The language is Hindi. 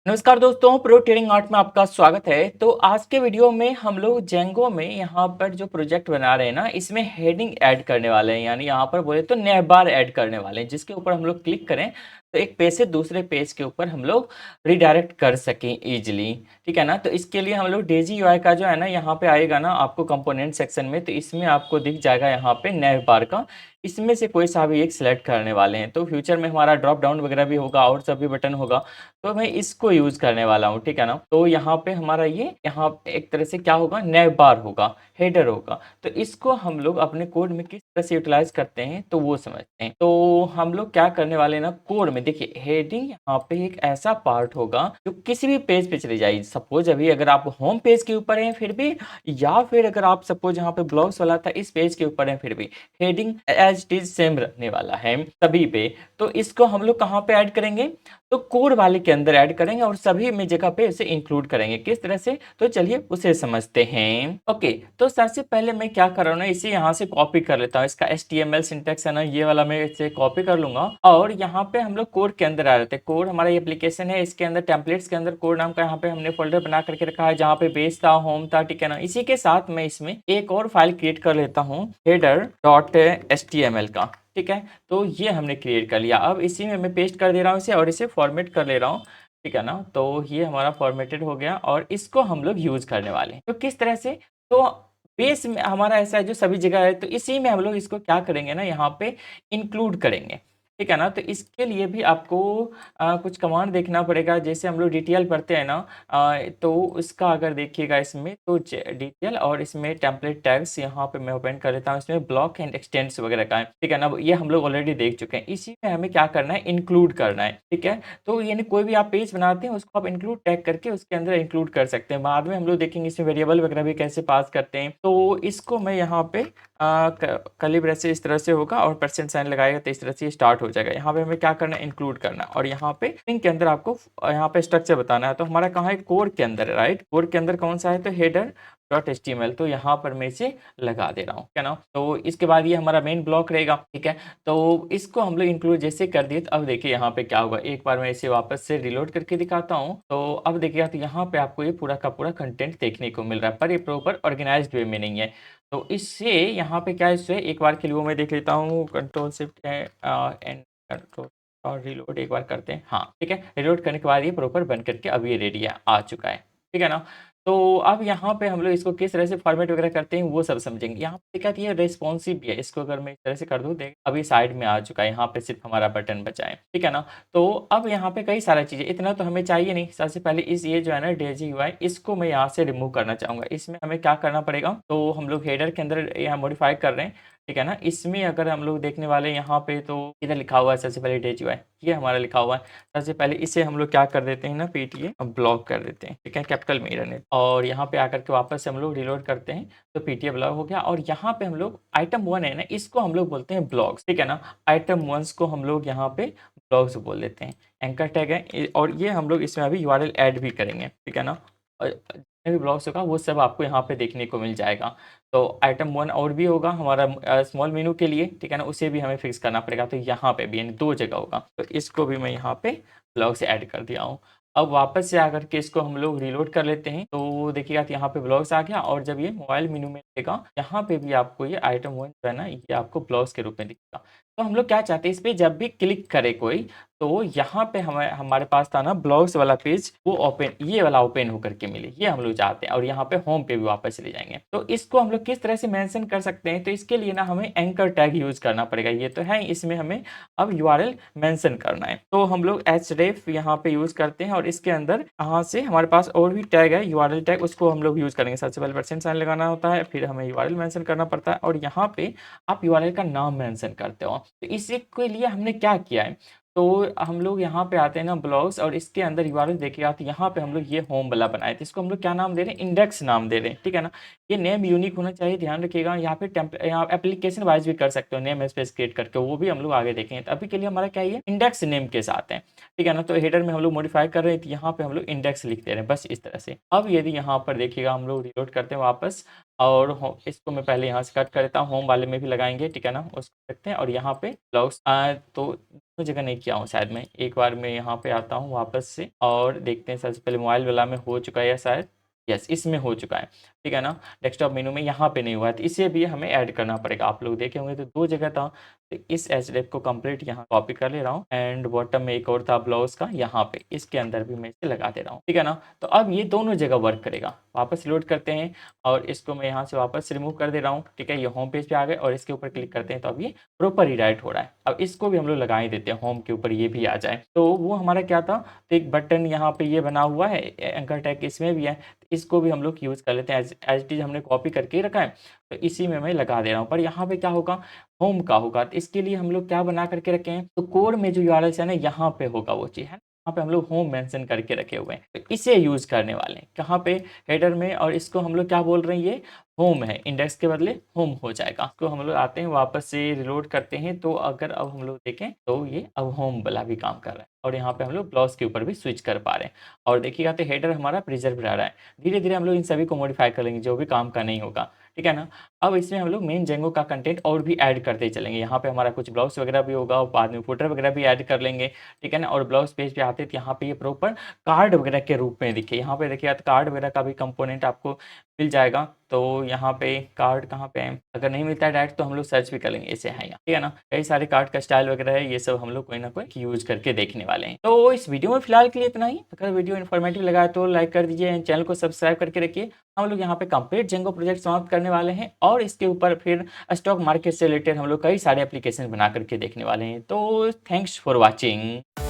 नमस्कार दोस्तों, प्रो ट्रेडिंग आर्ट में आपका स्वागत है। तो आज के वीडियो में हम लोग जेंगो में यहाँ पर जो प्रोजेक्ट बना रहे हैं ना, इसमें हेडिंग ऐड करने वाले हैं। यानी यहाँ पर बोले तो नैव बार ऐड करने वाले हैं, जिसके ऊपर हम लोग क्लिक करें तो एक पेज से दूसरे पेज के ऊपर हम लोग रिडायरेक्ट कर सकें इजीली। ठीक है ना। तो इसके लिए हम लोग डेजी यूआई का जो है ना, यहाँ पे आएगा ना आपको कंपोनेंट सेक्शन में, तो इसमें आपको दिख जाएगा यहाँ पे नैव बार का। इसमें से कोई सा भी एक सिलेक्ट करने वाले हैं। तो फ्यूचर में हमारा ड्रॉप डाउन वगैरह भी होगा और सभी बटन होगा, तो मैं इसको यूज करने वाला हूँ। ठीक है ना। तो यहाँ पे हमारा ये यहाँ पे एक तरह से क्या होगा, नैव बार होगा, हेडर होगा। तो इसको हम लोग अपने कोड में किस तरह से यूटिलाइज करते हैं तो वो समझते हैं। तो हम लोग क्या करने वाले हैं ना, कोड में देखिए हेडिंग यहाँ पे एक ऐसा पार्ट होगा जो किसी भी पेज पे चली जाएगी। सपोज अभी अगर आप होम पेज के ऊपर हैं फिर भी, या फिर अगर आप सपोज यहाँ पे ब्लॉग्स वाला था इस पेज के ऊपर है फिर भी, heading as it is same रहने वाला है सभी पे। तो इसको हम लोग कहाँ पे ऐड करेंगे, तो कोड वाले के अंदर ऐड करेंगे और सभी में जगह पे इसे इंक्लूड करेंगे। किस तरह से, तो चलिए उसे समझते हैं। ओके, तो सबसे पहले मैं क्या कर रहा हूँ ना, इसे यहाँ से कॉपी कर लेता हूँ। इसका HTML सिंटेक्स है ना, ये वाला मैं इसे कॉपी कर लूंगा और यहाँ पे हम लोग कोड के अंदर आ रहे थे। कोड हमारा एप्लीकेशन है, इसके अंदर टेम्पलेट्स के अंदर कोड नाम का यहाँ पे हमने फोल्डर बना करके रखा है, जहाँ पे बेस था, होम था। ठीक है ना। इसी के साथ मैं इसमें एक और फाइल क्रिएट कर लेता हूँ, header.html का। ठीक है। तो ये हमने क्रिएट कर लिया। अब इसी में मैं पेस्ट कर दे रहा हूँ इसे और इसे फॉर्मेट कर ले रहा हूँ। ठीक है ना। तो ये हमारा फॉर्मेटेड हो गया और इसको हम लोग यूज करने वाले हैं। तो किस तरह से, तो बेस में हमारा ऐसा है जो सभी जगह है, तो इसी में हम लोग इसको क्या करेंगे ना, यहाँ पे इंक्लूड करेंगे। ठीक है ना। तो इसके लिए भी आपको कुछ कमांड देखना पड़ेगा। जैसे हम लोग डिटेल पढ़ते हैं ना, तो उसका अगर देखिएगा इसमें, तो डिटेल और इसमें टेम्पलेट टैग्स यहाँ पे मैं ओपन कर लेता हूँ। इसमें ब्लॉक एंड एक्सटेंड्स वगैरह का है। ठीक है ना। ये हम लोग ऑलरेडी देख चुके हैं। इसी में हमें क्या करना है, इंक्लूड करना है। ठीक है। तो यानी कोई भी आप पेज बनाते हैं उसको आप इंक्लूड टैग करके उसके अंदर इंक्लूड कर सकते हैं। बाद में हम लोग देखेंगे इसमें वेरिएबल वगैरह भी कैसे पास करते हैं। तो इसको मैं यहाँ पे कर्ली ब्रेस से इस तरह से होगा और परसेंट साइन लगाएगा तो इस तरह से स्टार्ट हो जाएगा। यहाँ पे हमें क्या करना है, इंक्लूड करना है। और यहाँ पे स्ट्रिंग के अंदर आपको यहाँ पे स्ट्रक्चर बताना है। तो हमारा कहाँ है, कोड के अंदर है। राइट, कोड के अंदर कौन सा है, तो header.html। तो यहाँ पर मैं इसे लगा दे रहा हूँ। क्या ना। तो इसके बाद ये हमारा मेन ब्लॉक रहेगा। ठीक है। तो इसको हम लोग इंक्लूड जैसे कर दिए, तो अब देखिए यहाँ पे क्या होगा। एक बार मैं इसे वापस से रिलोड करके दिखाता हूँ। तो अब देखिएगा, तो यहाँ पे आपको ये पूरा का पूरा कंटेंट देखने को मिल रहा है, पर ये प्रॉपर ऑर्गेनाइज्ड वे में नहीं है। तो इससे यहाँ पे क्या इशू है, एक बार के लिए वो मैं देख लेता हूँ। कंट्रोल शिफ्ट एंड कंट्रोल और रिलोड एक बार करते हैं। हाँ ठीक है, रिलोड करने के बाद ये प्रॉपर बन करके अब ये रेडी आ चुका है। ठीक है ना। तो अब यहाँ पे हम लोग इसको किस तरह से फॉर्मेट वगैरह करते हैं वो सब समझेंगे। यहाँ पे क्या ये रेस्पॉन्सिव भी है, इसको अगर मैं इस तरह से कर दूँ, देख अभी साइड में आ चुका है। यहाँ पे सिर्फ हमारा बटन बचा है। ठीक है ना। तो अब यहाँ पे कई सारा चीज़ें, इतना तो हमें चाहिए नहीं। सबसे पहले इस ये जो है ना डेजी यूआई, इसको मैं यहाँ से रिमूव करना चाहूँगा। इसमें हमें क्या करना पड़ेगा, तो हम लोग हेडर के अंदर यहाँ मॉडिफाई कर रहे हैं। ठीक है ना। इसमें अगर हम लोग देखने वाले यहाँ पे, तो इधर लिखा हुआ है सबसे पहले डेजी यूआई, ये हमारा लिखा हुआ है। सबसे पहले इसे हम लोग क्या कर देते हैं ना, पीटीए ब्लॉक कर देते हैं। ठीक है, कैपिटल में रहने, और यहाँ पे आकर के वापस से हम लोग रिलोड करते हैं तो पीटीए ब्लॉक हो गया। और यहाँ पे हम लोग आइटम 1 है ना, इसको हम लोग बोलते हैं ब्लॉग्स। ठीक है ना। आइटम 1 को हम लोग यहाँ पे ब्लॉग्स बोल देते हैं। एंकर टैग है और ये हम लोग इसमें अभी यूआरएल ऐड भी करेंगे। ठीक है ना। और जितने भी ब्लॉग्स होगा वो सब आपको यहाँ पे देखने को मिल जाएगा। तो आइटम 1 और भी होगा हमारा स्मॉल मेनू के लिए। ठीक है ना, उसे भी हमें फिक्स करना पड़ेगा। तो यहाँ पे भी यानी 2 जगह होगा, तो इसको भी मैं यहाँ पे ब्लॉग से ऐड कर दिया हूँ। अब वापस से आकर के इसको हम लोग रीलोड कर लेते हैं, तो देखिएगा तो यहाँ पे ब्लॉग्स आ गया। और जब ये मोबाइल मेनू में देगा, यहाँ पे भी आपको ये आइटम 1 जो है ना, ये आपको ब्लॉग्स के रूप में दिखेगा। तो हम लोग क्या चाहते हैं, इस पे जब भी क्लिक करे कोई, तो यहाँ पे हमारे पास था ना ब्लॉग्स वाला पेज, वो ओपन, ये वाला ओपन होकर के मिले, ये हम लोग चाहते हैं। और यहाँ पे होम पे भी वापस चले जाएंगे। तो इसको हम लोग किस तरह से मेंशन कर सकते हैं, तो इसके लिए ना हमें एंकर टैग यूज करना पड़ेगा। ये तो है, इसमें हमें अब यूआरएल मेंशन करना है। तो हम लोग href यहाँ पे यूज करते हैं और इसके अंदर यहाँ से हमारे पास और भी टैग है, यूआरएल टैग, उसको हम लोग यूज करेंगे। सबसे पहले परसेंट साइन लगाना होता है, फिर हमें यूआरएल मेंशन करना पड़ता है और यहाँ पे आप यूआरएल का नाम मेंशन करते हो। तो इसी के लिए हमने क्या किया है, तो हम लोग यहाँ पे आते हैं ना ब्लॉग्स, और इसके अंदर यूआरएल देखिएगा, तो यहाँ पे हम लोग ये होम वाला बनाए थे। इसको हम लोग क्या नाम दे रहे हैं, इंडेक्स नाम दे रहे हैं। ठीक है ना। ये नेम यूनिक होना चाहिए, ध्यान रखिएगा। यहाँ पे यहाँ एप्लीकेशन वाइज भी कर सकते हो नेम स्पेस क्रिएट करके, वो भी हम लोग आगे देखेंगे। तो अभी के लिए हमारा क्या है, इंडेक्स नेम के साथ है। ठीक है ना। तो हेडर में हम लोग मॉडिफाई कर रहे हैं, तो यहाँ पे हम लोग इंडेक्स लिख दे रहे हैं, बस इस तरह से। अब यदि यहाँ पर देखिएगा, हम लोग रिलोड करते हैं वापस, और इसको मैं पहले यहाँ से कट कर देता हूँ, होम वाले में भी लगाएंगे, ठीक है ना, उसको रखते हैं। और यहाँ पे ब्लाउज तो दोनों जगह नहीं किया हूँ शायद मैं, एक बार मैं यहाँ पे आता हूँ वापस से और देखते हैं। सबसे पहले मोबाइल वाला में हो चुका है या शायद, यस इसमें हो चुका है, ठीक है ना। डेस्कटॉप मेनू में यहाँ पे नहीं हुआ है, तो इसे भी हमें ऐड करना पड़ेगा। आप लोग देखे होंगे तो दो जगह था, तो इस एचडीएफ को कंप्लीट यहाँ कॉपी कर ले रहा हूँ। एंड बॉटम में एक और था ब्लाउज का, यहाँ पे इसके अंदर भी मैं इसे लगा दे रहा हूँ, ठीक है ना। तो अब ये दोनों जगह वर्क करेगा। वापस लोड करते हैं और इसको मैं यहाँ से वापस रिमूव कर दे रहा हूँ, ठीक है। ये होम पेज पे आ गए और इसके ऊपर क्लिक करते हैं तो अब ये प्रॉपर रीडायरेक्ट हो रहा है। अब इसको भी हम लोग लगा ही देते हैं, होम के ऊपर ये भी आ जाए। तो वो हमारा क्या था, तो एक बटन यहाँ पे ये बना हुआ है, एंकर टैग इसमें भी है, तो इसको भी हम लोग यूज़ कर लेते हैं। एज इट इज़ हमने कॉपी करके ही रखा है, तो इसी में मैं लगा दे रहा हूँ। पर यहाँ पे क्या होगा, होम का होगा, तो इसके लिए हम लोग क्या बना करके रखे हैं, तो कोड में जो यूआरएल है ना, यहाँ पे होगा वो चीज़, है ना। यहाँ पे हम लोग होम मेंशन करके रखे हुए हैं, तो इसे यूज़ करने वाले हैं कहाँ पे, हेडर में। और इसको हम लोग क्या बोल रहे हैं, ये होम है, इंडेक्स के बदले होम हो जाएगा। तो हम लोग आते हैं वापस से रिलोड करते हैं, तो अगर अब हम लोग देखें तो ये अब होम वाला भी काम कर रहा है और यहाँ पे हम लोग ब्लाउज के ऊपर भी स्विच कर पा रहे हैं। और देखिएगा तो हेडर हमारा प्रिजर्व रह रहा है। धीरे धीरे हम लोग इन सभी को मॉडिफाई कर लेंगे, जो भी काम का नहीं होगा, ठीक है ना। अब इसमें हम लोग मेन जेंगो का कंटेंट और भी ऐड करते चलेंगे। यहाँ पे हमारा कुछ ब्लाउज वगैरह भी होगा और बाद में फुटर वगैरह भी ऐड कर लेंगे, ठीक है ना। और ब्लाउज पेज पे आते तो यहाँ पे ये प्रॉपर कार्ड वगैरह के रूप में दिखे। यहाँ पे देखिए कार्ड वगैरह का भी कंपोनेंट आपको मिल जाएगा। तो यहाँ पे कार्ड कहाँ पे है, अगर नहीं मिलता है डायरेक्ट तो हम लोग सर्च भी कर लेंगे, ऐसे है यहाँ, ठीक है ना। कई सारे कार्ड का स्टाइल वगैरह है, ये सब हम लोग कोई ना कोई यूज करके देखने वाले हैं। तो इस वीडियो में फिलहाल के लिए इतना ही। अगर वीडियो इन्फॉर्मेटिव लगा तो लाइक कर दीजिए एंड चैनल को सब्सक्राइब करके रखिए। हम लोग यहाँ पे कंप्लीट जेंगो प्रोजेक्ट समाप्त करने वाले हैं और इसके ऊपर फिर स्टॉक मार्केट से रिलेटेड हम लोग कई सारे एप्लीकेशन बना करके देखने वाले हैं। तो थैंक्स फॉर वॉचिंग।